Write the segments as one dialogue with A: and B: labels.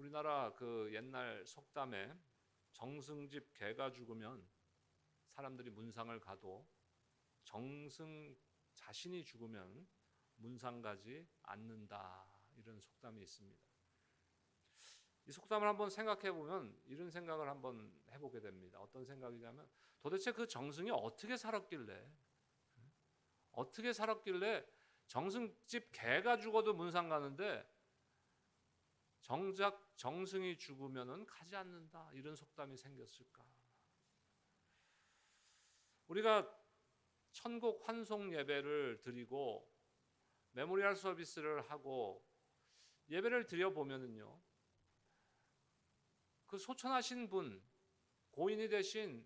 A: 우리나라 그 옛날 속담에 정승집 개가 죽으면 사람들이 문상을 가도 정승 자신이 죽으면 문상 가지 않는다, 이런 속담이 있습니다. 이 속담을 한번 생각해 보면 이런 생각을 한번 해보게 됩니다. 어떤 생각이냐면, 도대체 그 정승이 어떻게 살았길래 정승집 개가 죽어도 문상 가는데 정작 정승이 죽으면은 가지 않는다, 이런 속담이 생겼을까? 우리가 천국 환송 예배를 드리고 메모리얼 서비스를 하고 예배를 드려 보면은요, 그 소천하신 분, 고인이 되신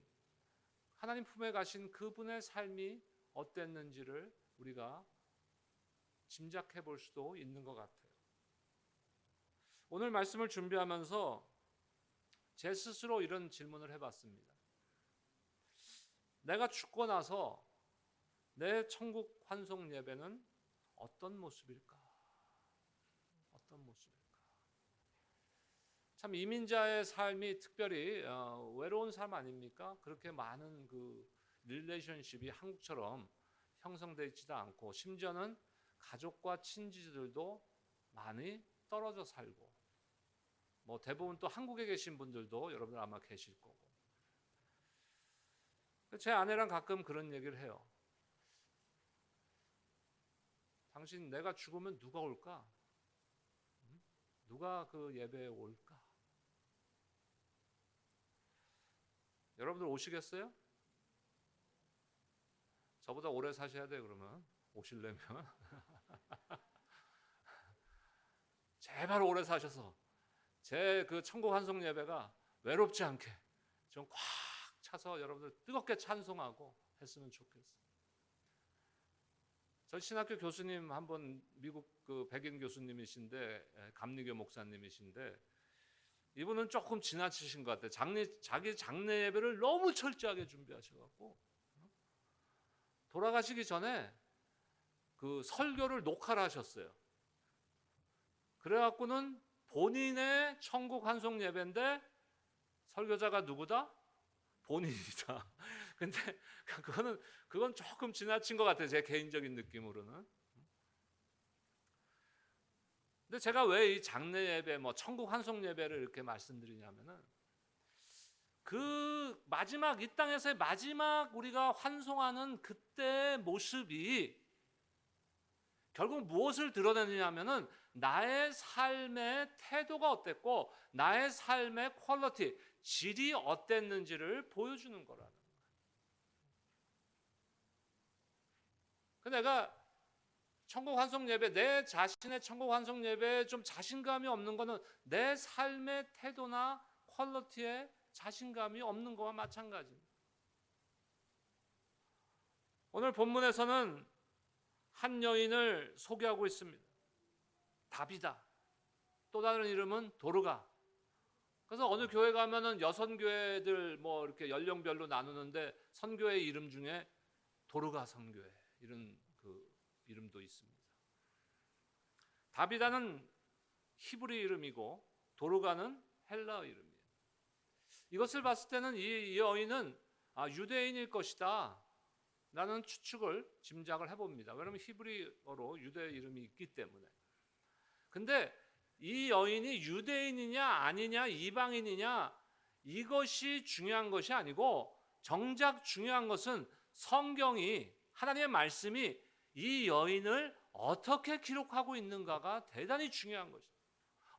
A: 하나님 품에 가신 그분의 삶이 어땠는지를 우리가 짐작해 볼 수도 있는 것 같아요. 오늘 말씀을 준비하면서 제 스스로 이런 질문을 해봤습니다. 내가 죽고 나서 내 천국 환송 예배는 어떤 모습일까? 어떤 모습일까? 참 이민자의 삶이 특별히 외로운 삶 아닙니까? 그렇게 많은 그 릴레이션십이 한국처럼 형성되어 있지도 않고, 심지어는 가족과 친지들도 많이 떨어져 살고, 뭐 대부분 또 한국에 계신 분들도 여러분들 아마 계실 거고. 제 아내랑 가끔 그런 얘기를 해요. 당신, 내가 죽으면 누가 올까? 누가 그 예배에 올까? 여러분들 오시겠어요? 저보다 오래 사셔야 돼. 그러면 오시려면 제발 오래 사셔서 제 그 천국 환송 예배가 외롭지 않게 좀 꽉 차서 여러분들 뜨겁게 찬송하고 했으면 좋겠어요. 저 신학교 교수님 한 분, 미국 그 백인 교수님이신데, 감리교 목사님이신데, 이분은 조금 지나치신 것 같아요. 자기 장례 예배를 너무 철저하게 준비하셔갖고 돌아가시기 전에 그 설교를 녹화를 하셨어요. 그래갖고는 본인의 천국 환송 예배인데 설교자가 누구다? 본인이다. 근데 그건 조금 지나친 것 같아요. 제 개인적인 느낌으로는. 근데 제가 왜 이 장례 예배, 뭐 천국 환송 예배를 이렇게 말씀드리냐면은, 그 마지막, 이 땅에서의 마지막 우리가 환송하는 그때의 모습이 결국 무엇을 드러내느냐면은 나의 삶의 태도가 어땠고 나의 삶의 퀄리티, 질이 어땠는지를 보여주는 거라는 거예요. 내가 천국 환송 예배, 내 자신의 천국 환송 예배에 좀 자신감이 없는 거는 내 삶의 태도나 퀄리티에 자신감이 없는 거와 마찬가지입니다. 오늘 본문에서는 한 여인을 소개하고 있습니다. 다비다. 또 다른 이름은 도르가. 그래서 어느 교회 가면은 여선 교회들 뭐 이렇게 연령별로 나누는데 선교회 이름 중에 도르가 선교회, 이런 그 이름도 있습니다. 다비다는 히브리 이름이고 도르가는 헬라어 이름이에요. 이것을 봤을 때는 이 여인은 유대인일 것이다 라는 추측을, 짐작을 해봅니다. 왜냐하면 히브리어로 유대 이름이 있기 때문에. 근데 이 여인이 유대인이냐 아니냐, 이방인이냐, 이것이 중요한 것이 아니고, 정작 중요한 것은 성경이, 하나님의 말씀이 이 여인을 어떻게 기록하고 있는가가 대단히 중요한 것입니다.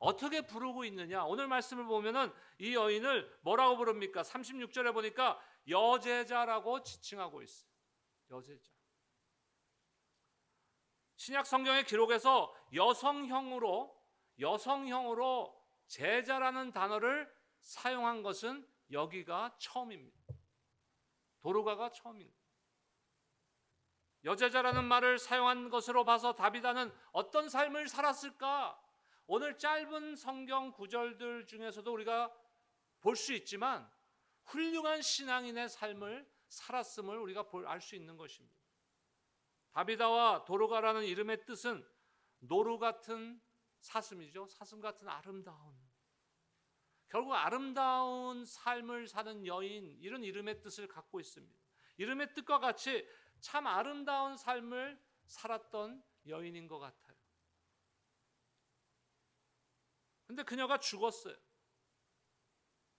A: 어떻게 부르고 있느냐. 오늘 말씀을 보면은 이 여인을 뭐라고 부릅니까? 36절에 보니까 여제자라고 지칭하고 있어요. 여제자. 신약 성경의 기록에서 여성형으로 제자라는 단어를 사용한 것은 여기가 처음입니다. 도르가가 처음입니다. 여제자라는 말을 사용한 것으로 봐서 다비다는 어떤 삶을 살았을까? 오늘 짧은 성경 구절들 중에서도 우리가 볼 수 있지만 훌륭한 신앙인의 삶을 살았음을 우리가 알 수 있는 것입니다. 다비다와 도르가라는 이름의 뜻은 노루 같은 사슴이죠. 사슴 같은 아름다운. 결국 아름다운 삶을 사는 여인, 이런 이름의 뜻을 갖고 있습니다. 이름의 뜻과 같이 참 아름다운 삶을 살았던 여인인 것 같아요. 근데 그녀가 죽었어요.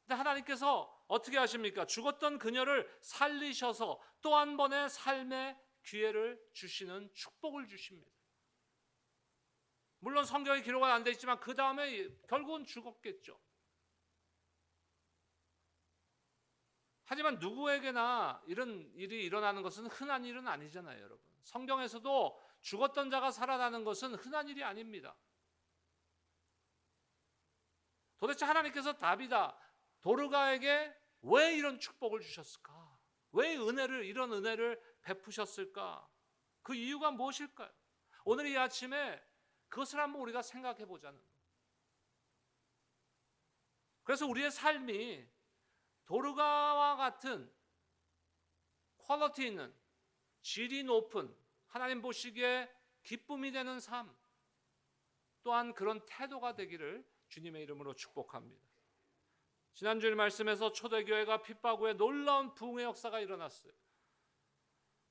A: 근데 하나님께서 어떻게 하십니까? 죽었던 그녀를 살리셔서 또 한 번의 삶의 기회를 주시는 축복을 주십니다. 물론 성경에 기록은 안 돼 있지만 그 다음에 결국은 죽었겠죠. 하지만 누구에게나 이런 일이 일어나는 것은 흔한 일은 아니잖아요, 여러분. 성경에서도 죽었던 자가 살아나는 것은 흔한 일이 아닙니다. 도대체 하나님께서 다비다, 도르가에게 왜 이런 축복을 주셨을까? 왜 이런 은혜를 베푸셨을까? 그 이유가 무엇일까요? 오늘 이 아침에 그것을 한번 우리가 생각해 보자는 거예요. 그래서 우리의 삶이 도르가와 같은 퀄리티 있는, 질이 높은, 하나님 보시기에 기쁨이 되는 삶, 또한 그런 태도가 되기를 주님의 이름으로 축복합니다. 지난주일 말씀에서 초대교회가 핍박 후에 놀라운 부흥의 역사가 일어났어요.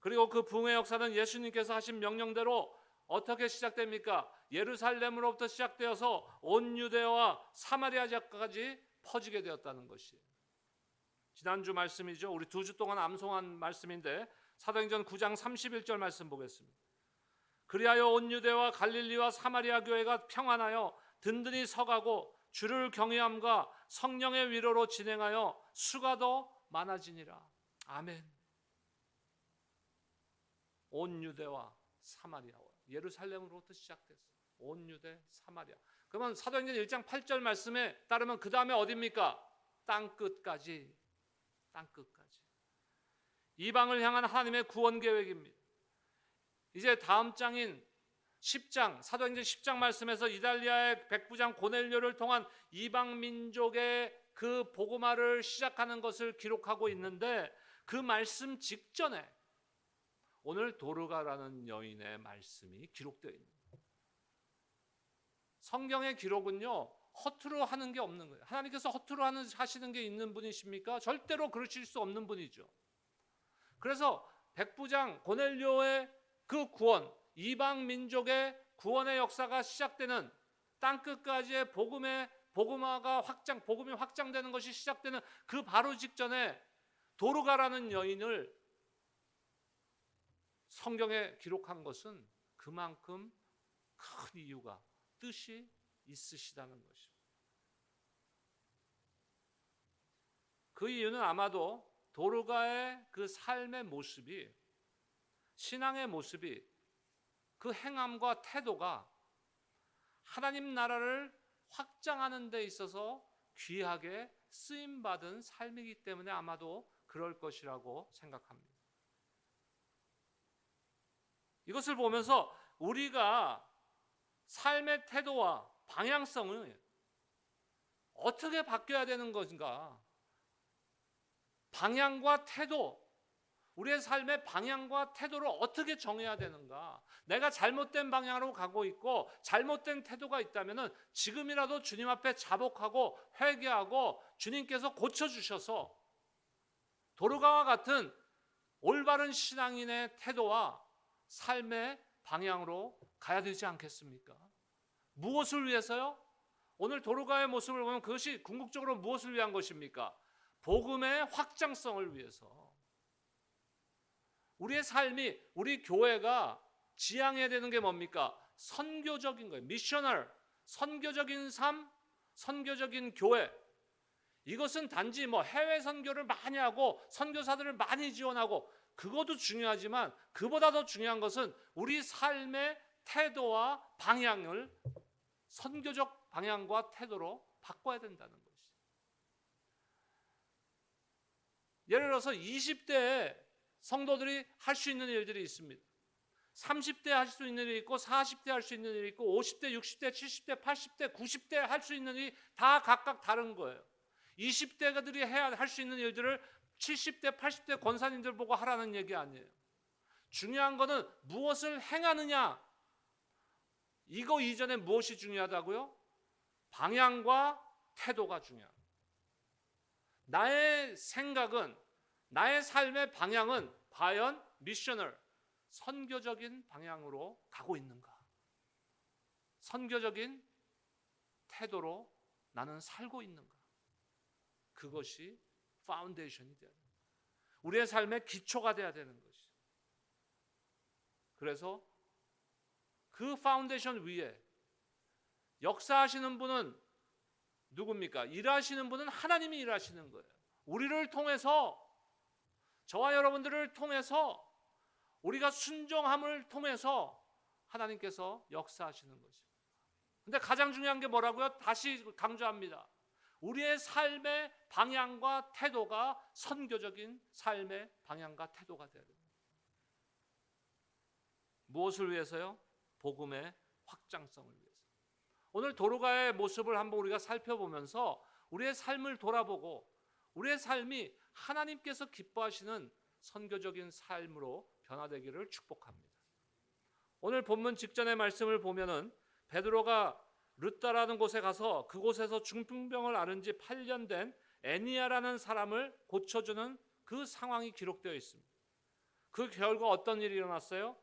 A: 그리고 그 부흥의 역사는 예수님께서 하신 명령대로 어떻게 시작됩니까? 예루살렘으로부터 시작되어서 온 유대와 사마리아 지역까지 퍼지게 되었다는 것이에요. 지난주 말씀이죠. 우리 2주 동안 암송한 말씀인데 사도행전 9장 31절 말씀 보겠습니다. 그리하여 온 유대와 갈릴리와 사마리아 교회가 평안하여 든든히 서가고 주를 경외함과 성령의 위로로 진행하여 수가 더 많아지니라. 아멘. 온 유대와 사마리아와 예루살렘으로부터 시작됐어요. 온 유대 사마리아. 그러면 사도행전 1장 8절 말씀에 따르면 그 다음에 어디입니까? 땅끝까지. 땅끝까지. 이방을 향한 하나님의 구원 계획입니다. 이제 다음 장인 10장, 사도행전 10장 말씀에서 이달리아의 백부장 고넬료를 통한 이방 민족의 그 복음화를 시작하는 것을 기록하고 있는데 그 말씀 직전에 오늘 도르가라는 여인의 말씀이 기록되어 있는 거예요. 성경의 기록은요, 허투루 하는 게 없는 거예요. 하나님께서 허투루 하시는 게 있는 분이십니까? 절대로 그러실 수 없는 분이죠. 그래서 백부장 고넬료의 그 구원, 이방 민족의 구원의 역사가 시작되는, 땅끝까지의 복음화가 복음이 확장되는 것이 시작되는 그 바로 직전에 도르가라는 여인을 성경에 기록한 것은 그만큼 큰 이유가, 뜻이 있으시다는 것입니다. 그 이유는 아마도 도르가의 그 삶의 모습이, 신앙의 모습이, 그 행함과 태도가 하나님 나라를 확장하는 데 있어서 귀하게 쓰임받은 삶이기 때문에 아마도 그럴 것이라고 생각합니다. 이것을 보면서 우리가 삶의 태도와 방향성을 어떻게 바뀌어야 되는 것인가? 방향과 태도, 우리의 삶의 방향과 태도를 어떻게 정해야 되는가? 내가 잘못된 방향으로 가고 있고 잘못된 태도가 있다면 지금이라도 주님 앞에 자복하고 회개하고 주님께서 고쳐주셔서 도르가와 같은 올바른 신앙인의 태도와 삶의 방향으로 가야 되지 않겠습니까? 무엇을 위해서요? 오늘 도르가의 모습을 보면 그것이 궁극적으로 무엇을 위한 것입니까? 복음의 확장성을 위해서. 우리의 삶이, 우리 교회가 지향해야 되는 게 뭡니까? 선교적인 거예요. 미셔널, 선교적인 삶, 선교적인 교회. 이것은 단지 해외 선교를 많이 하고 선교사들을 많이 지원하고 그것도 중요하지만 그보다 더 중요한 것은 우리 삶의 태도와 방향을 선교적 방향과 태도로 바꿔야 된다는 것이죠. 예를 들어서 20대에 성도들이 할 수 있는 일들이 있습니다. 30대 할 수 있는 일이 있고 40대 할 수 있는 일이 있고 50대, 60대, 70대, 80대, 90대 할 수 있는 일이 다 각각 다른 거예요. 20대들이 할 수 있는 일들을 70대, 80대 권사님들 보고 하라는 얘기 아니에요. 중요한 거는 무엇을 행하느냐. 이거 이전에 무엇이 중요하다고요? 방향과 태도가 중요합니다. 나의 생각은, 나의 삶의 방향은 과연 미셔널, 선교적인 방향으로 가고 있는가? 선교적인 태도로 나는 살고 있는가? 그것이 파운데이션이 돼야 됩니다. 우리의 삶의 기초가 돼야 되는 것이. 그래서 그 파운데이션 위에 역사하시는 분은 누굽니까? 일하시는 분은 하나님이 일하시는 거예요. 우리를 통해서, 저와 여러분들을 통해서, 우리가 순종함을 통해서 하나님께서 역사하시는 것입니다. 근데 가장 중요한 게 뭐라고요? 다시 강조합니다. 우리의 삶의 방향과 태도가 선교적인 삶의 방향과 태도가 되어야 됩니다. 무엇을 위해서요? 복음의 확장성을 위해서. 오늘 도로가의 모습을 한번 우리가 살펴보면서 우리의 삶을 돌아보고 우리의 삶이 하나님께서 기뻐하시는 선교적인 삶으로 변화되기를 축복합니다. 오늘 본문 직전의 말씀을 보면은 베드로가 르다라는 곳에 가서 그곳에서 중풍병을 앓은 지 8년 된 애니야라는 사람을 고쳐주는 그 상황이 기록되어 있습니다. 그 결과 어떤 일이 일어났어요?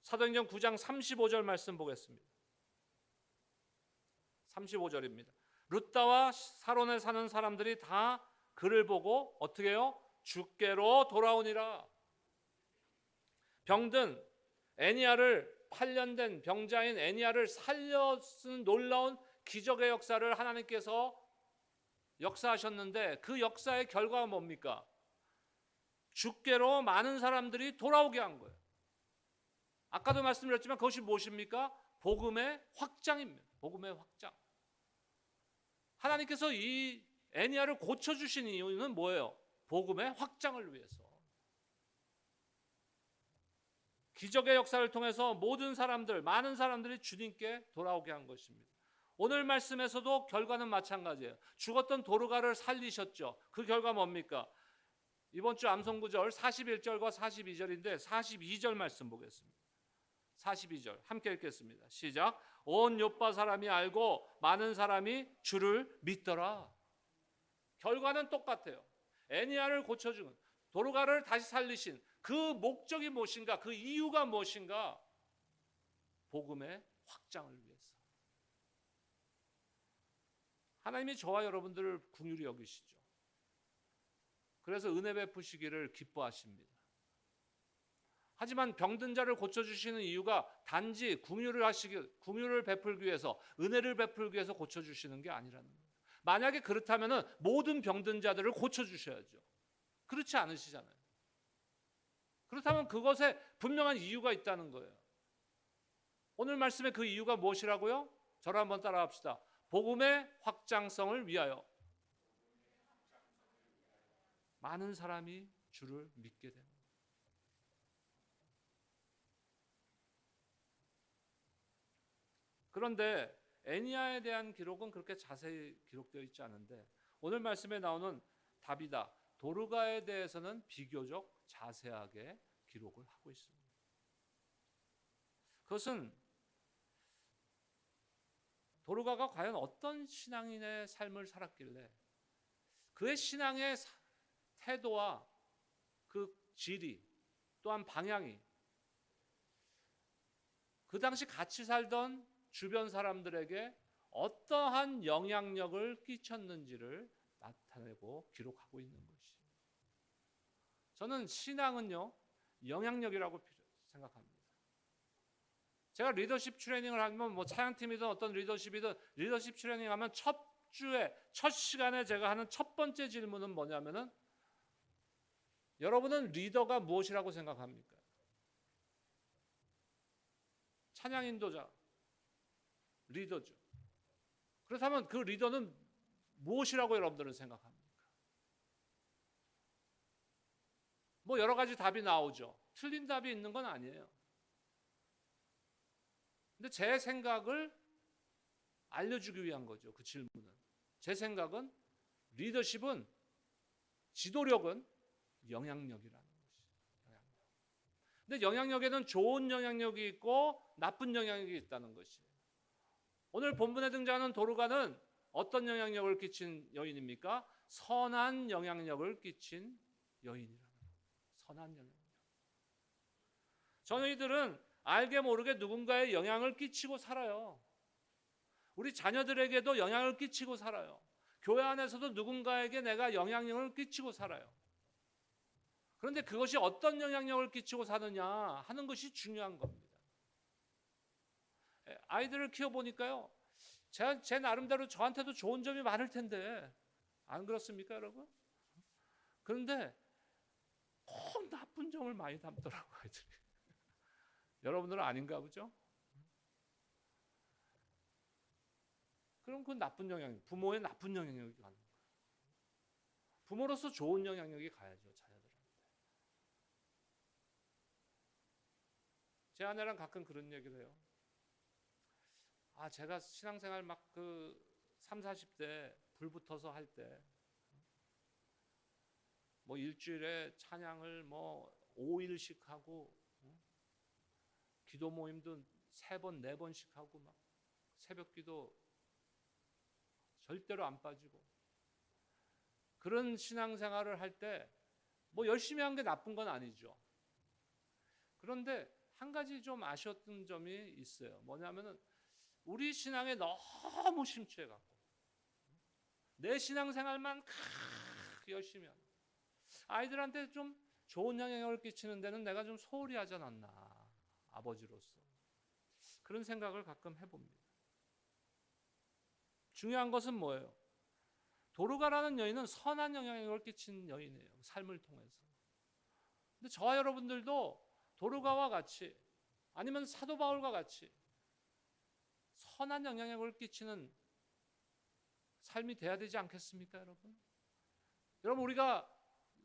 A: 사도행전 9장 35절 말씀 보겠습니다. 35절입니다. 르다와 사론에 사는 사람들이 다 그를 보고 어떻게 해요? 주께로 돌아오니라. 병든 애니야를, 8년 된 병자인 애니야를 살려 쓴 놀라운 기적의 역사를 하나님께서 역사하셨는데 그 역사의 결과가 뭡니까? 주께로 많은 사람들이 돌아오게 한 거예요. 아까도 말씀드렸지만 그것이 무엇입니까? 복음의 확장입니다. 복음의 확장. 하나님께서 이 애니야를 고쳐주신 이유는 뭐예요? 복음의 확장을 위해서. 기적의 역사를 통해서 모든 사람들, 많은 사람들이 주님께 돌아오게 한 것입니다. 오늘 말씀에서도 결과는 마찬가지예요. 죽었던 도르가를 살리셨죠. 그 결과 뭡니까? 이번 주 암송구절 41절과 42절인데 42절 말씀 보겠습니다. 42절 함께 읽겠습니다. 시작. 온 요파 사람이 알고 많은 사람이 주를 믿더라. 결과는 똑같아요. 애니야를 고쳐주는, 도르가를 다시 살리신 그 목적이 무엇인가? 그 이유가 무엇인가? 복음의 확장을 위해서. 하나님이 저와 여러분들을 긍휼히 여기시죠. 그래서 은혜 베푸시기를 기뻐하십니다. 하지만 병든 자를 고쳐주시는 이유가 단지 긍휼을 베풀기 위해서, 은혜를 베풀기 위해서 고쳐주시는 게 아니라는 거예요. 만약에 그렇다면 모든 병든 자들을 고쳐주셔야죠. 그렇지 않으시잖아요. 그렇다면 그것에 분명한 이유가 있다는 거예요. 오늘 말씀의 그 이유가 무엇이라고요? 저를 한번 따라합시다. 복음의 확장성을 위하여 많은 사람이 주를 믿게 됩니다. 그런데 애니야에 대한 기록은 그렇게 자세히 기록되어 있지 않은데 오늘 말씀에 나오는 다비다, 도르가에 대해서는 비교적 자세하게 기록을 하고 있습니다. 그것은 도르가가 과연 어떤 신앙인의 삶을 살았길래 그의 신앙의 태도와 그 질이, 또한 방향이 그 당시 같이 살던 주변 사람들에게 어떠한 영향력을 끼쳤는지를 나타내고 기록하고 있는 것이. 저는 신앙은요, 영향력이라고 생각합니다. 제가 리더십 트레이닝을 하면 차양팀이든 어떤 리더십이든 리더십 트레이닝 하면 첫 시간에 제가 하는 첫 번째 질문은 뭐냐면은 여러분은 리더가 무엇이라고 생각합니까? 찬양 인도자, 리더죠. 그렇다면 그 리더는 무엇이라고 여러분들은 생각합니까? 여러 가지 답이 나오죠. 틀린 답이 있는 건 아니에요. 근데 제 생각을 알려주기 위한 거죠. 그 질문은. 제 생각은 리더십은, 지도력은 영향력이라는 것이에요. 근데 영향력에는 좋은 영향력이 있고 나쁜 영향력이 있다는 것이에요. 오늘 본문에 등장하는 도르가는 어떤 영향력을 끼친 여인입니까? 선한 영향력을 끼친 여인이라는 거예요. 선한 영향력. 저희들은 알게 모르게 누군가에 영향을 끼치고 살아요. 우리 자녀들에게도 영향을 끼치고 살아요. 교회 안에서도 누군가에게 내가 영향력을 끼치고 살아요. 그런데 그것이 어떤 영향력을 끼치고 사느냐 하는 것이 중요한 겁니다. 아이들을 키워보니까요, 제 나름대로 저한테도 좋은 점이 많을 텐데 안 그렇습니까, 여러분? 그런데 꼭 나쁜 점을 많이 담더라고요, 아이들이. 여러분들은 아닌가 보죠? 그럼 그 나쁜 영향, 부모의 나쁜 영향력이 가는 거예요. 부모로서 좋은 영향력이 가야죠, 자녀들한테. 제 아내랑 가끔 그런 얘기를 해요. 제가 신앙생활 막 3, 40대 불 붙어서 할 때 뭐 일주일에 찬양을 뭐 5일씩 하고 기도 모임도 3번, 4번씩 하고 막 새벽 기도 절대로 안 빠지고 그런 신앙생활을 할 때 뭐 열심히 한 게 나쁜 건 아니죠. 그런데 한 가지 좀 아쉬웠던 점이 있어요. 뭐냐면은 우리 신앙에 너무 심취해갖고 내 신앙생활만 열심히 하는 아이들한테 좀 좋은 영향을 끼치는 데는 내가 좀 소홀히 하지 않았나, 아버지로서. 그런 생각을 가끔 해봅니다. 중요한 것은 뭐예요? 도르가라는 여인은 선한 영향력을 끼친 여인이에요. 삶을 통해서. 근데 저와 여러분들도 도르가와 같이 아니면 사도 바울과 같이 선한 영향력을 끼치는 삶이 돼야 되지 않겠습니까, 여러분? 여러분, 우리가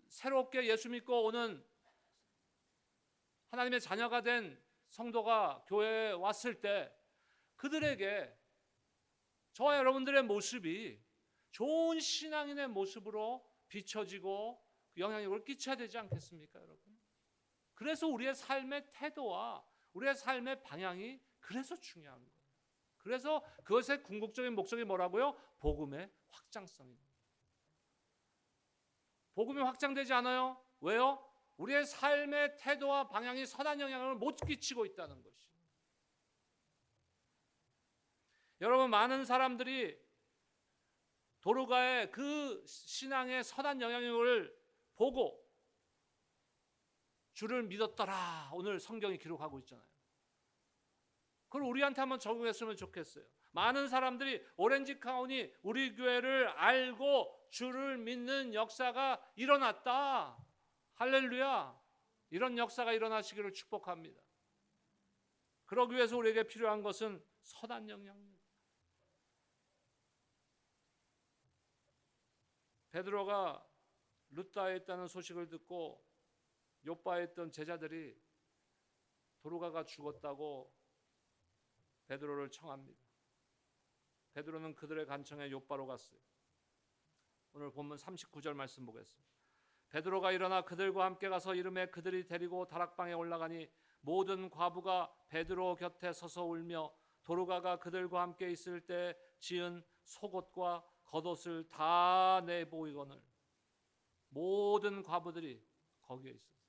A: 새롭게 예수 믿고 오는 하나님의 자녀가 된 성도가 교회에 왔을 때 그들에게 저와 여러분들의 모습이 좋은 신앙인의 모습으로 비춰지고 영향력을 끼쳐야 되지 않겠습니까, 여러분? 그래서 우리의 삶의 태도와 우리의 삶의 방향이 그래서 중요한 거예요. 그래서 그것의 궁극적인 목적이 뭐라고요? 복음의 확장성입니다. 복음이 확장되지 않아요. 왜요? 우리의 삶의 태도와 방향이 선한 영향을 못 끼치고 있다는 것이. 여러분, 많은 사람들이 도르가의 그 신앙의 선한 영향력을 보고 주를 믿었더라. 오늘 성경이 기록하고 있잖아요. 그걸 우리한테 한번 적용했으면 좋겠어요. 많은 사람들이 오렌지 카운티 우리 교회를 알고 주를 믿는 역사가 일어났다. 할렐루야. 이런 역사가 일어나시기를 축복합니다. 그러기 위해서 우리에게 필요한 것은 선한 영향력. 베드로가 룻다에 있다는 소식을 듣고 요빠에 있던 제자들이 도르가가 죽었다고 베드로를 청합니다. 베드로는 그들의 간청에 요빠로 갔어요. 오늘 본문 39절 말씀 보겠습니다. 베드로가 일어나 그들과 함께 가서 이름에 그들이 데리고 다락방에 올라가니 모든 과부가 베드로 곁에 서서 울며 도르가가 그들과 함께 있을 때 지은 속옷과 겉옷을 다 내보이거늘. 모든 과부들이 거기에 있었어요.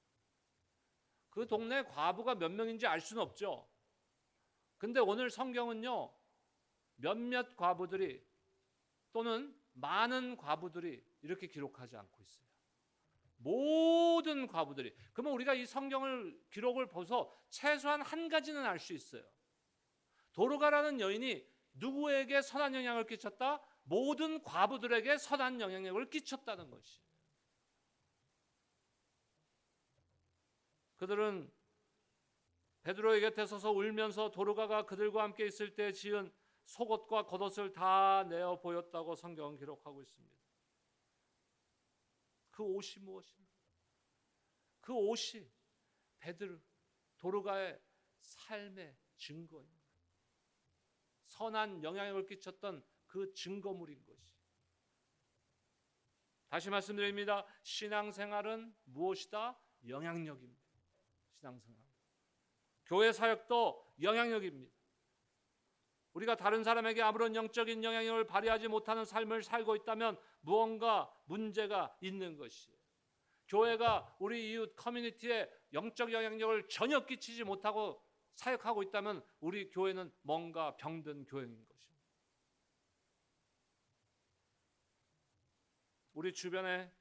A: 그 동네 과부가 몇 명인지 알 수는 없죠. 근데 오늘 성경은요, 몇몇 과부들이 또는 많은 과부들이 이렇게 기록하지 않고 있어요. 모든 과부들이. 그러면 우리가 이 성경을 기록을 봐서 최소한 한 가지는 알 수 있어요. 도르가라는 여인이 누구에게 선한 영향을 끼쳤다? 모든 과부들에게 선한 영향력을 끼쳤다는 것이. 그들은 베드로의 곁에 서서 울면서 도르가가 그들과 함께 있을 때 지은 속옷과 겉옷을 다 내어 보였다고 성경은 기록하고 있습니다. 그 옷이 무엇입니까? 그 옷이 도르가의 삶의 증거입니다. 선한 영향력을 끼쳤던 그 증거물인 것이. 다시 말씀드립니다. 신앙생활은 무엇이다? 영향력입니다. 신앙생활. 교회 사역도 영향력입니다. 우리가 다른 사람에게 아무런 영적인 영향력을 발휘하지 못하는 삶을 살고 있다면 무언가 문제가 있는 것이에요. 교회가 우리 이웃 커뮤니티에 영적 영향력을 전혀 끼치지 못하고 사역하고 있다면 우리 교회는 뭔가 병든 교회인 것입니다. 우리 주변에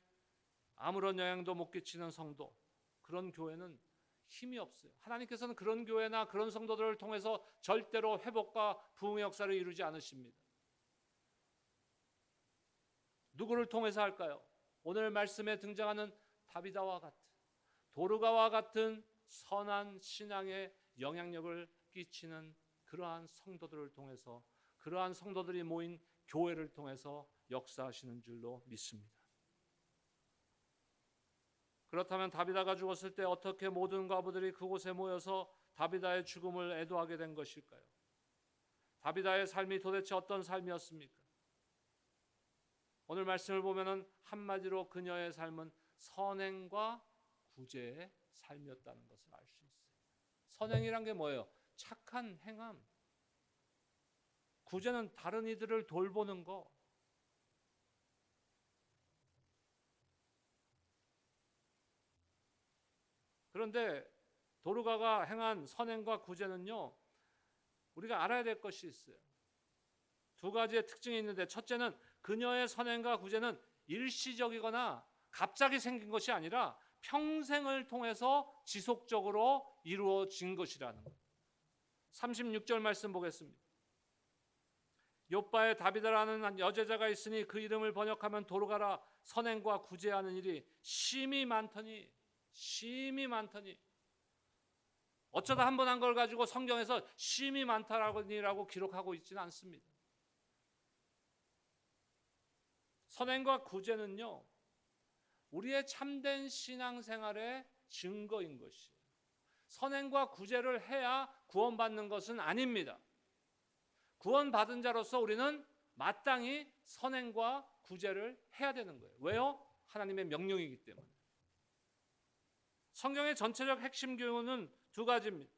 A: 아무런 영향도 못 끼치는 성도, 그런 교회는 힘이 없어요. 하나님께서는 그런 교회나 그런 성도들을 통해서 절대로 회복과 부흥의 역사를 이루지 않으십니다. 누구를 통해서 할까요? 오늘 말씀에 등장하는 다비다와 같은, 도르가와 같은 선한 신앙의 영향력을 끼치는 그러한 성도들을 통해서, 그러한 성도들이 모인 교회를 통해서 역사하시는 줄로 믿습니다. 그렇다면 다비다가 죽었을 때 어떻게 모든 과부들이 그곳에 모여서 다비다의 죽음을 애도하게 된 것일까요? 다비다의 삶이 도대체 어떤 삶이었습니까? 오늘 말씀을 보면은 한마디로 그녀의 삶은 선행과 구제의 삶이었다는 것을 알 수 있어요. 선행이란 게 뭐예요? 착한 행함. 구제는 다른 이들을 돌보는 거. 그런데 도르가가 행한 선행과 구제는요, 우리가 알아야 될 것이 있어요. 두 가지의 특징이 있는데, 첫째는 그녀의 선행과 구제는 일시적이거나 갑자기 생긴 것이 아니라 평생을 통해서 지속적으로 이루어진 것이라는 것. 36절 말씀 보겠습니다. 욥바에 다비다라는 여제자가 있으니 그 이름을 번역하면 도르가라. 선행과 구제하는 일이 심히 많더니, 심히 많더니. 어쩌다 한 번 한 걸 가지고 성경에서 심히 많다라고 기록하고 있지는 않습니다. 선행과 구제는요, 우리의 참된 신앙생활의 증거인 것이에요. 선행과 구제를 해야 구원받는 것은 아닙니다. 구원받은 자로서 우리는 마땅히 선행과 구제를 해야 되는 거예요. 왜요? 하나님의 명령이기 때문에. 성경의 전체적 핵심 교훈은 두 가지입니다.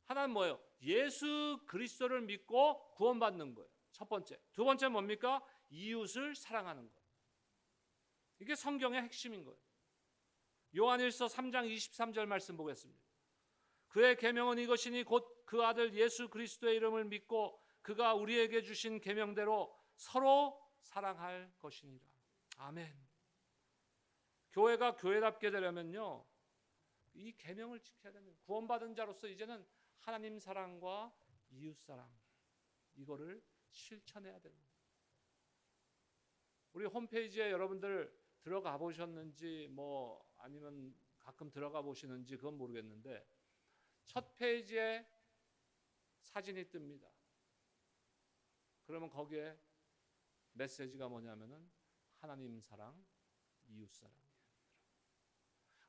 A: 하나는 뭐예요? 예수 그리스도를 믿고 구원받는 거예요. 첫 번째. 두 번째는 뭡니까? 이웃을 사랑하는 거예요. 이게 성경의 핵심인 거예요. 요한일서 3장 23절 말씀 보겠습니다. 그의 계명은 이것이니 곧 그 아들 예수 그리스도의 이름을 믿고 그가 우리에게 주신 계명대로 서로 사랑할 것이니라. 아멘. 교회가 교회답게 되려면요, 이 계명을 지켜야 됩니다. 구원받은 자로서 이제는 하나님 사랑과 이웃 사랑, 이거를 실천해야 됩니다. 우리 홈페이지에 여러분들 들어가 보셨는지 아니면 가끔 들어가 보시는지 그건 모르겠는데, 첫 페이지에 사진이 뜹니다. 그러면 거기에 메시지가 뭐냐면은 하나님 사랑, 이웃 사랑이에요.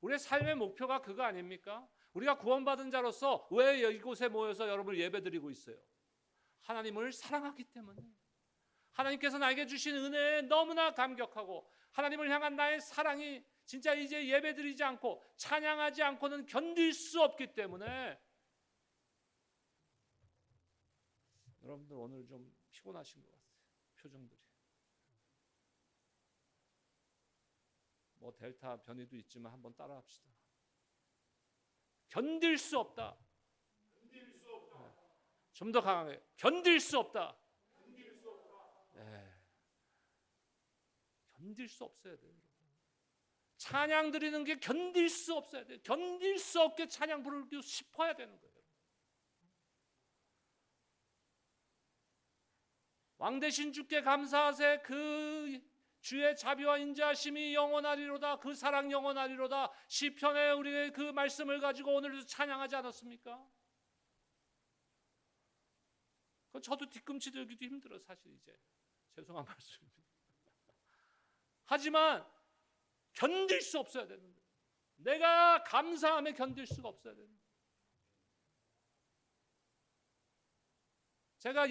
A: 우리의 삶의 목표가 그거 아닙니까? 우리가 구원받은 자로서 왜 이곳에 모여서 여러분을 예배드리고 있어요? 하나님을 사랑하기 때문에. 하나님께서 나에게 주신 은혜에 너무나 감격하고 하나님을 향한 나의 사랑이 진짜 이제 예배드리지 않고 찬양하지 않고는 견딜 수 없기 때문에. 여러분들 오늘 좀 피곤하신 것 같아요. 표정들이. 델타 변이도 있지만 한번 따라합시다. 견딜 수 없다. 좀 더 강하게. 견딜 수 없다. 네. 견딜 수 없어야 돼요. 찬양 드리는 게 견딜 수 없어야 돼요. 견딜 수 없게 찬양 부르고 싶어야 되는 거예요. 왕 되신 주께 감사하세. 그 주의 자비와 인자하심이 영원하리로다. 그 사랑 영원하리로다. 시편에 우리의 그 말씀을 가지고 오늘도 찬양하지 않았습니까? 저도 뒤꿈치 들기도 힘들어 사실 이제. 죄송한 말씀입니다. 하지만 견딜 수 없어야 되는 거예요. 내가 감사함에 견딜 수가 없어야 되는 거예요. 제가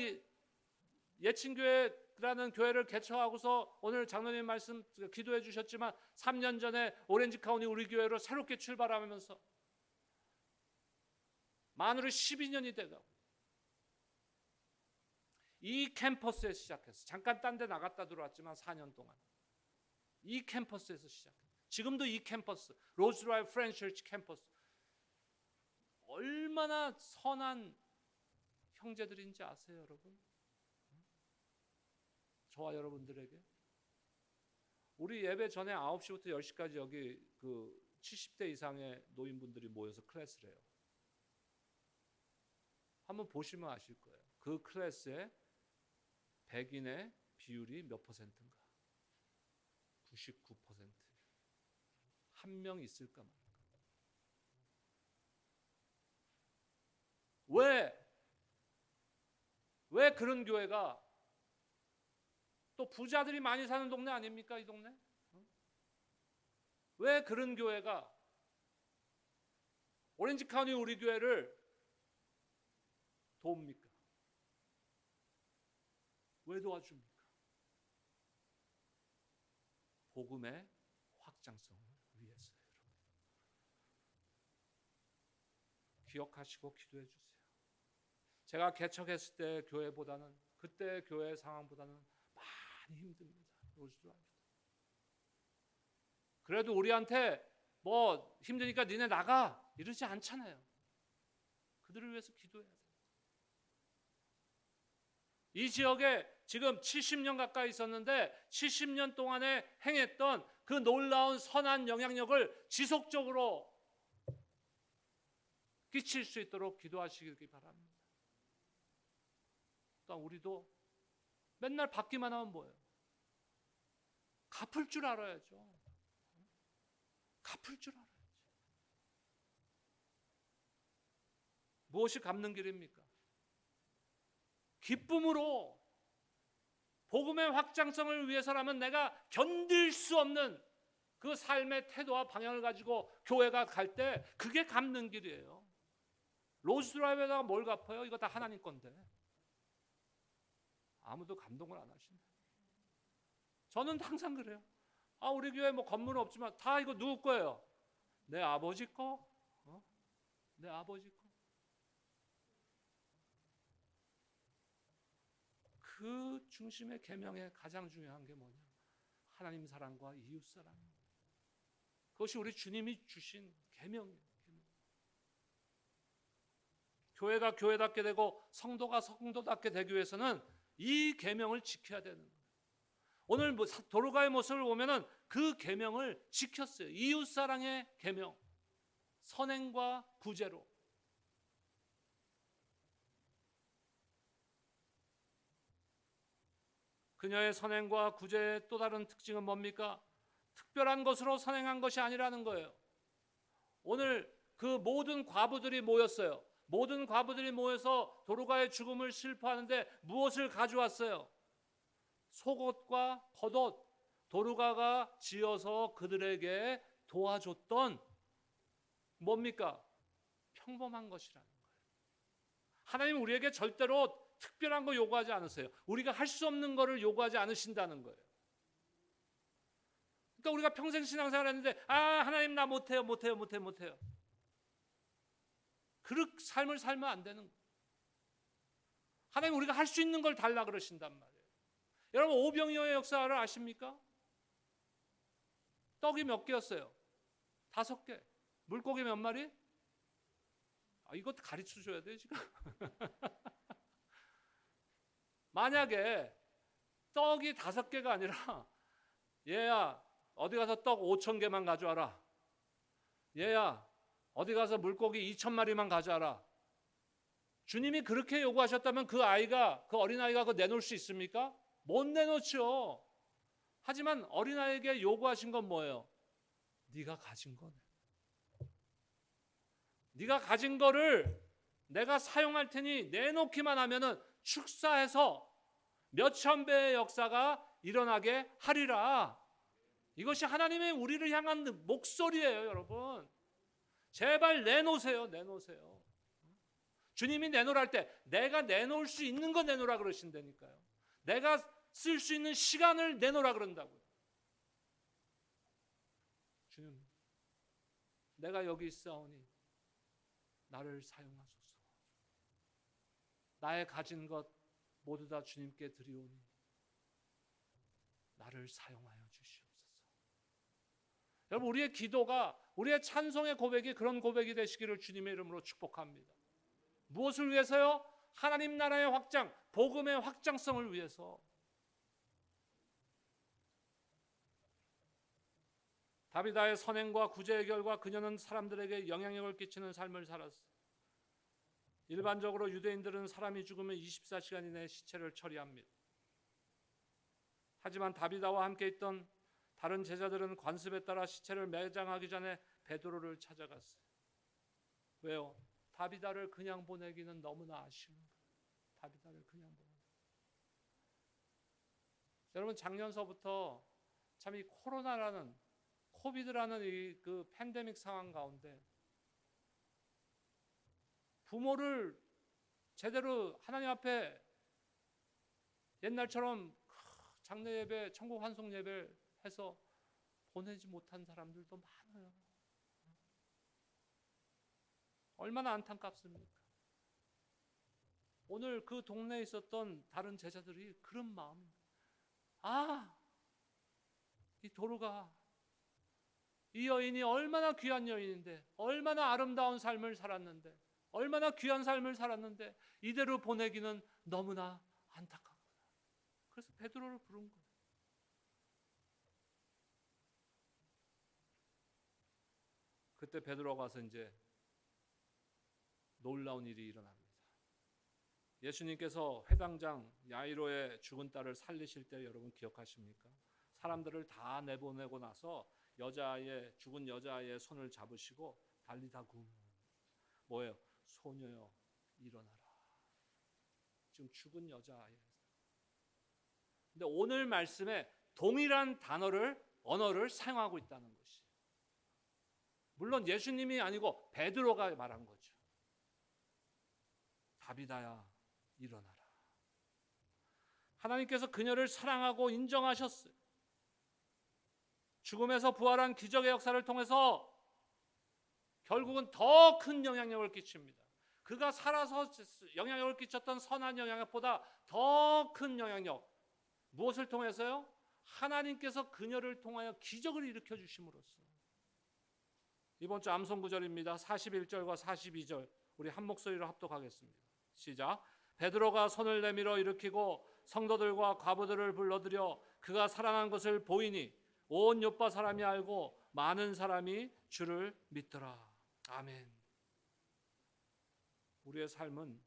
A: 예친교회라는 교회를 개척하고서 오늘 장로님 말씀 기도해 주셨지만 3년 전에 오렌지 카운티 우리 교회로 새롭게 출발하면서 만으로 12년이 돼가고 이 캠퍼스에 시작했어. 잠깐 딴 데 나갔다 들어왔지만 4년 동안 이 캠퍼스에서 시작했어. 지금도 이 캠퍼스, 로즈드라이브 프랜처치 캠퍼스, 얼마나 선한 형제들인지 아세요, 여러분? 저와 여러분들에게. 우리 예배 전에 9시부터 10시까지 여기 그 70대 이상의 노인분들이 모여서 클래스를 해요. 한번 보시면 아실 거예요. 그 클래스에 백인의 비율이 몇 퍼센트인가? 99%. 한 명 있을까 말까. 왜 그런 교회가, 또 부자들이 많이 사는 동네 아닙니까, 이 동네? 왜 그런 교회가 오렌지 카운티 우리 교회를 도웁니까? 왜 도와줍니까? 복음의 확장성을 위해서요, 여러분. 기억하시고 기도해 주세요. 제가 개척했을 때 교회보다는, 그때 교회 상황보다는 많이 힘듭니다. 로즈드라이브. 그래도 우리한테 뭐 힘드니까 니네 나가 이러지 않잖아요. 그들을 위해서 기도해야 돼요. 이 지역에 지금 70년 가까이 있었는데 70년 동안에 행했던 그 놀라운 선한 영향력을 지속적으로 끼칠 수 있도록 기도하시기 바랍니다. 또 우리도 맨날 받기만 하면 뭐예요? 갚을 줄 알아야죠. 갚을 줄 알아야죠. 무엇이 갚는 길입니까? 기쁨으로 복음의 확장성을 위해서라면 내가 견딜 수 없는 그 삶의 태도와 방향을 가지고 교회가 갈 때 그게 갚는 길이에요. 로즈드라이브에다가 뭘 갚아요? 이거 다 하나님 건데. 아무도 감동을 안 하신다. 저는 항상 그래요. 우리 교회 뭐 건물은 없지만 다 이거 누구 거예요? 내 아버지 거? 내 아버지 거? 그 중심의 계명에 가장 중요한 게 뭐냐? 하나님 사랑과 이웃 사랑. 그것이 우리 주님이 주신 계명이에요. 교회가 교회답게 되고 성도가 성도답게 되기 위해서는 이 계명을 지켜야 되는 거예요. 오늘 도로가의 모습을 보면은 그 계명을 지켰어요. 이웃 사랑의 계명, 선행과 구제로. 그녀의 선행과 구제의 또 다른 특징은 뭡니까? 특별한 것으로 선행한 것이 아니라는 거예요. 오늘 그 모든 과부들이 모였어요. 모든 과부들이 모여서 도로가의 죽음을 슬퍼하는데 무엇을 가져왔어요? 속옷과 겉옷, 도로가가 지어서 그들에게 도와줬던 뭡니까? 평범한 것이라는 거예요. 하나님 우리에게 절대로 특별한 거 요구하지 않으세요. 우리가 할 수 없는 거를 요구하지 않으신다는 거예요. 그러니까 우리가 평생 신앙생활 했는데 하나님 나 못해요. 그렇게 삶을 살면 안 되는 거예요. 하나님 우리가 할 수 있는 걸 달라 그러신단 말이에요. 여러분 오병이어의 역사를 아십니까? 떡이 몇 개였어요? 5개. 물고기 몇 마리? 이것도 가르쳐 줘야 돼요 지금. 만약에 떡이 5개가 아니라 얘야 어디 가서 떡 5,000개만 가져와라. 얘야 어디 가서 물고기 2,000마리만 가져와라. 주님이 그렇게 요구하셨다면 그 어린아이가 그거 내놓을 수 있습니까? 못 내놓죠. 하지만 어린아이에게 요구하신 건 뭐예요? 네가 가진 거네. 네가 가진 거를 내가 사용할 테니 내놓기만 하면은 축사해서 몇천 배의 역사가 일어나게 하리라. 이것이 하나님의 우리를 향한 목소리예요, 여러분. 제발 내놓으세요. 주님이 내놓으라 할 때 내가 내놓을 수 있는 거 내놓으라 그러신다니까요. 내가 쓸 수 있는 시간을 내놓으라 그런다고요. 주님, 내가 여기 있사오니 나를 사용하소서. 나의 가진 것 모두 다 주님께 드리오니 나를 사용하여 주시옵소서. 여러분, 우리의 기도가, 우리의 찬송의 고백이 그런 고백이 되시기를 주님의 이름으로 축복합니다. 무엇을 위해서요? 하나님 나라의 확장, 복음의 확장성을 위해서. 다비다의 선행과 구제의 결과 그녀는 사람들에게 영향력을 끼치는 삶을 살았어요. 일반적으로 유대인들은 사람이 죽으면 24시간 이내에 시체를 처리합니다. 하지만 다비다와 함께 있던 다른 제자들은 관습에 따라 시체를 매장하기 전에 베드로를 찾아갔어요. 왜요? 다비다를 그냥 보내기는 너무나 아쉬운 거예요. 다비다를 그냥 보내기. 여러분, 작년서부터 참 이 코비드라는 이 그 팬데믹 상황 가운데 부모를 제대로 하나님 앞에 옛날처럼 장례 예배, 천국 환송 예배를 해서 보내지 못한 사람들도 많아요. 얼마나 안타깝습니까? 오늘 그 동네에 있었던 다른 제자들이 그런 마음, 이 도로가, 이 여인이 얼마나 귀한 여인인데, 얼마나 아름다운 삶을 살았는데, 얼마나 귀한 삶을 살았는데 이대로 보내기는 너무나 안타깝구나. 그래서 베드로를 부른 거예요. 그때 베드로가 가서 이제 놀라운 일이 일어납니다. 예수님께서 회당장 야이로의 죽은 딸을 살리실 때 여러분 기억하십니까? 사람들을 다 내보내고 나서 죽은 여자아이의 손을 잡으시고 달리다굼, 뭐예요? 소녀여 일어나라. 지금 죽은 여자아이. 근데 오늘 말씀에 동일한 언어를 사용하고 있다는 것이, 물론 예수님이 아니고 베드로가 말한 거죠. 다비다야 일어나라. 하나님께서 그녀를 사랑하고 인정하셨어요. 죽음에서 부활한 기적의 역사를 통해서 결국은 더 큰 영향력을 끼칩니다. 그가 살아서 영향력을 끼쳤던 선한 영향력보다 더 큰 영향력. 무엇을 통해서요? 하나님께서 그녀를 통하여 기적을 일으켜 주심으로써. 이번 주 암송 구절입니다. 41절과 42절 우리 한 목소리로 합독하겠습니다. 시작. 베드로가 손을 내밀어 일으키고 성도들과 과부들을 불러들여 그가 살아난 것을 보이니 온 요파 사람이 알고 많은 사람이 주를 믿더라. 아멘. 우리의 삶은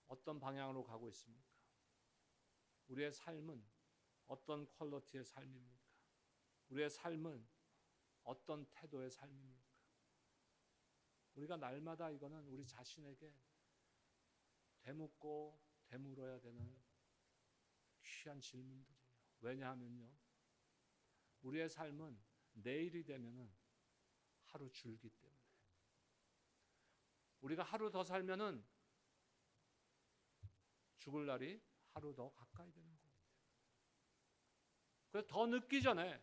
A: 어떤 방향으로 가고 있습니까? 우리의 삶은 어떤 퀄리티의 삶입니까? 우리의 삶은 어떤 태도의 삶입니까? 우리가 날마다 이거는 우리 자신에게 되묻고 되물어야 되는 귀한 질문들이에요. 왜냐하면요, 우리의 삶은 내일이 되면은 하루 줄기 때문에, 우리가 하루 더 살면은 죽을 날이 하루 더 가까이 되는 거예요. 그래서 더 늦기 전에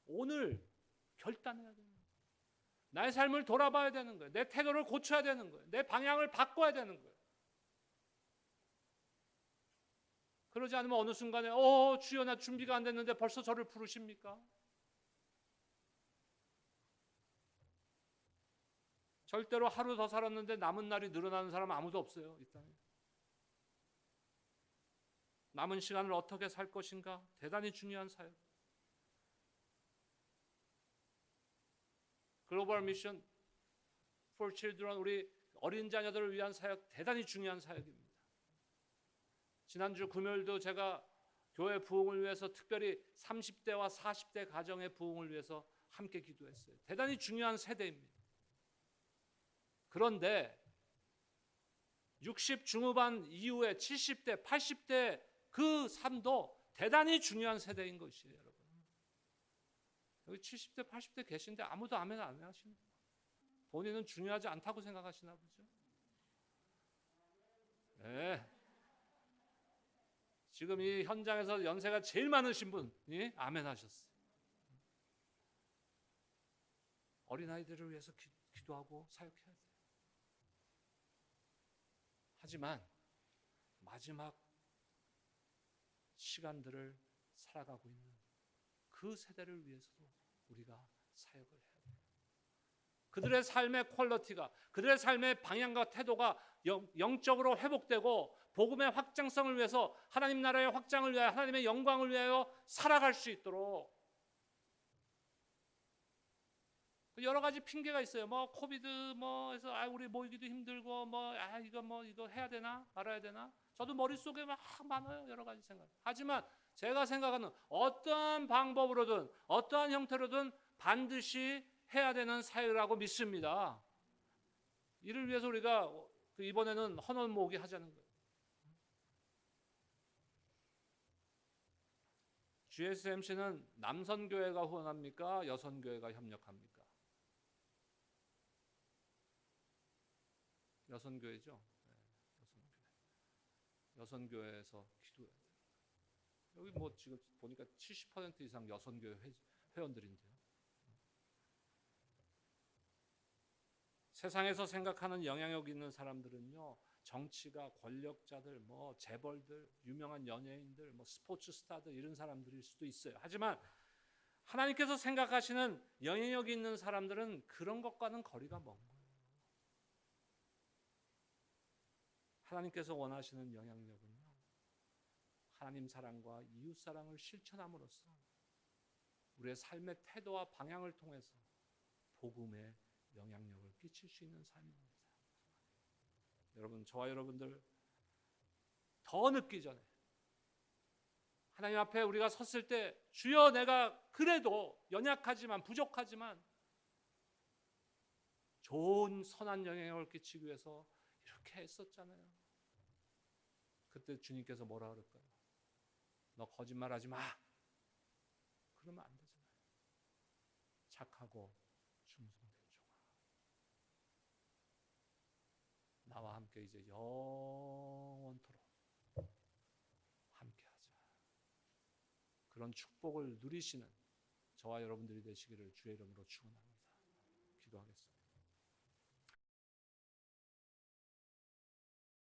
A: 오늘 결단해야 되는 거예요. 나의 삶을 돌아봐야 되는 거예요. 내 태도를 고쳐야 되는 거예요. 내 방향을 바꿔야 되는 거예요. 그러지 않으면 어느 순간에 주여 나 준비가 안 됐는데 벌써 저를 부르십니까? 절대로 하루 더 살았는데 남은 날이 늘어나는 사람 아무도 없어요, 이 땅에. 남은 시간을 어떻게 살 것인가? 대단히 중요한 사역. 글로벌 미션 for children, 우리 어린 자녀들을 위한 사역, 대단히 중요한 사역입니다. 지난주 금요일도 제가 교회 부흥을 위해서 특별히 30대와 40대 가정의 부흥을 위해서 함께 기도했어요. 대단히 중요한 세대입니다. 그런데 60 중후반 이후에 70대, 80대 그 삶도 대단히 중요한 세대인 것이에요, 여러분. 여기 70대, 80대 계신데 아무도 아멘 안 하시는 거예요. 본인은 중요하지 않다고 생각하시나 보죠. 네. 지금 이 현장에서 연세가 제일 많으신 분이 아멘 하셨어요. 어린아이들을 위해서 기도하고 사역해야 돼요. 하지만 마지막 시간들을 살아가고 있는 그 세대를 위해서도 우리가 사역을 해야 돼요. 그들의 삶의 퀄리티가, 그들의 삶의 방향과 태도가 영적으로 회복되고 복음의 확장성을 위해서, 하나님 나라의 확장을 위하여, 하나님의 영광을 위하여 살아갈 수 있도록. 여러 가지 핑계가 있어요. 뭐 코비드 해서 우리 모이기도 힘들고 이거 해야 되나 말아야 되나. 저도 머릿속에 막 많아요. 여러 가지 생각. 하지만 제가 생각하는 어떠한 방법으로든 어떠한 형태로든 반드시 해야 되는 사역이라고 믿습니다. 이를 위해서 우리가 이번에는 헌원 모으기 하자는 거예요. GSMC는 남선교회가 후원합니까? 여선교회가 협력합니까? 여선교회죠. 네, 여선교회에서 기도해야 돼요. 여기 지금 보니까 70% 이상 여선교회 회원들인데요. 세상에서 생각하는 영향력 있는 사람들은요, 정치가, 권력자들, 재벌들, 유명한 연예인들, 스포츠 스타들 이런 사람들일 수도 있어요. 하지만 하나님께서 생각하시는 영향력 있는 사람들은 그런 것과는 거리가 먼 거예요. 하나님께서 원하시는 영향력은요, 하나님 사랑과 이웃 사랑을 실천함으로써 우리의 삶의 태도와 방향을 통해서 복음의 영향력을 끼칠 수 있는 삶입니다. 여러분, 저와 여러분들 더 늦기 전에 하나님 앞에 우리가 섰을 때, 주여 내가 그래도 연약하지만 부족하지만 좋은 선한 영향력을 끼치기 위해서 이렇게 했었잖아요. 그때 주님께서 뭐라 그럴까요? 너 거짓말하지 마. 그러면 안 되잖아요. 착하고 충성된 종아, 나와 함께 이제 영원토록 함께하자. 그런 축복을 누리시는 저와 여러분들이 되시기를 주의 이름으로 축원합니다. 기도하겠습니다.